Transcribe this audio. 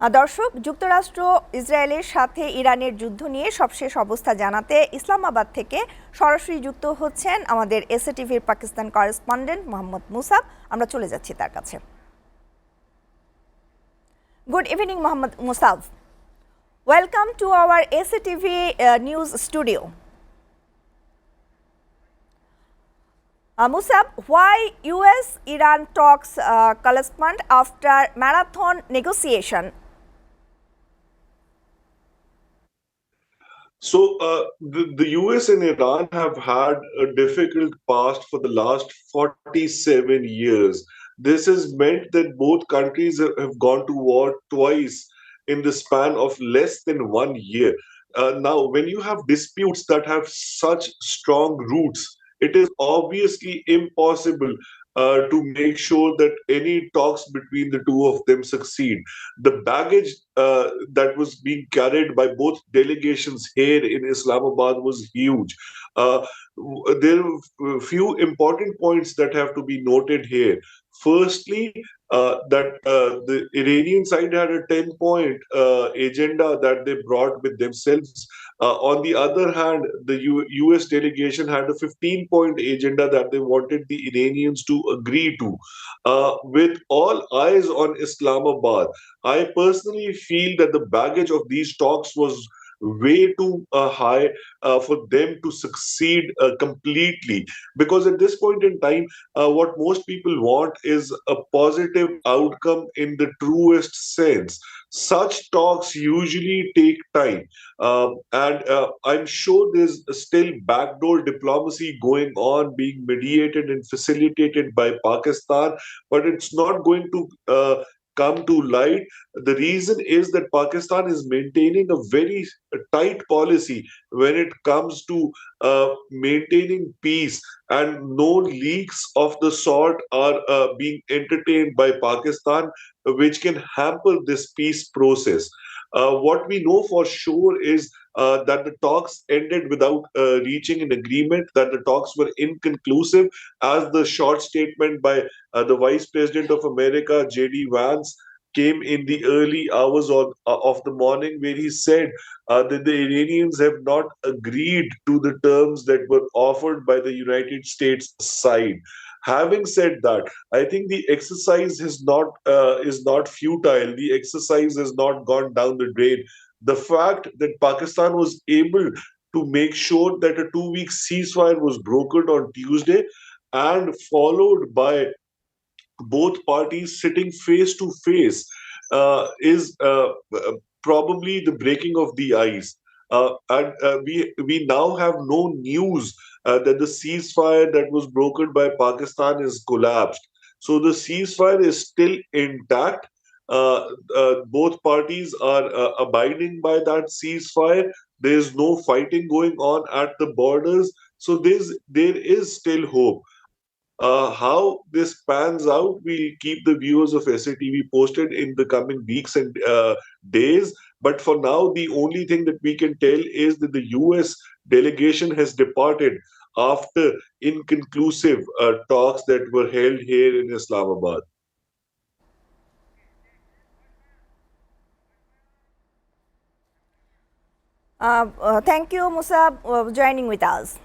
দর্শক, যুক্তরাষ্ট্র ইসরায়েলের সাথে ইরানের যুদ্ধ নিয়ে সবশেষ অবস্থা জানাতে ইসলামাবাদ থেকে সরাসরি যুক্ত হচ্ছেন আমাদের এসএটিভির পাকিস্তান করেসপন্ডেন্ট মোহাম্মদ মুসাব। আমরা চলে যাচ্ছি তার কাছে। Good evening Mohammad মুসাব, welcome to our SATV news studio. Musab, why US-Iran talks collapsed after marathon negotiation? So the US and Iran have had a difficult past for the last 47 years. This has meant that both countries have gone to war twice in the span of less than 1 year. Now, when you have disputes that have such strong roots, it is obviously impossible to make sure that any talks between the two of them succeed. The baggage that was being carried by both delegations here in Islamabad was huge. There are a few important points that have to be noted here. Firstly, that the Iranian side had a 10-point agenda that they brought with themselves. On the other hand, the US delegation had a 15-point agenda that they wanted the Iranians to agree to. With all eyes on Islamabad, I personally feel that the baggage of these talks was way too high for them to succeed completely, because at this point in time, what most people want is a positive outcome in the truest sense. Such talks usually take time, and I'm sure there's still backdoor diplomacy going on, being mediated and facilitated by Pakistan, but it's not going to come to light. The reason is that Pakistan is maintaining a very tight policy when it comes to maintaining peace, and no leaks of the sort are being entertained by Pakistan, which can hamper this peace process. What we know for sure is that the talks ended without reaching an agreement, that the talks were inconclusive, as the short statement by the Vice President of America, J.D. Vance, came in the early hours of the morning, where he said that the Iranians have not agreed to the terms that were offered by the United States side. Having said that, I think the exercise is not futile. The exercise has not gone down the drain. The fact that Pakistan was able to make sure that a 2 week ceasefire was brokered on Tuesday, and followed by both parties sitting face to face, is probably the breaking of the ice. And we now have no news that the ceasefire that was brokered by Pakistan is collapsed. So the ceasefire is still intact. Both parties are abiding by that ceasefire. There is no fighting going on at the borders. So there is still hope. How this pans out, we'll keep the viewers of SATV posted in the coming weeks and days. But for now, the only thing that we can tell is that the US delegation has departed after inconclusive talks that were held here in Islamabad. Thank you, Musa, joining with us.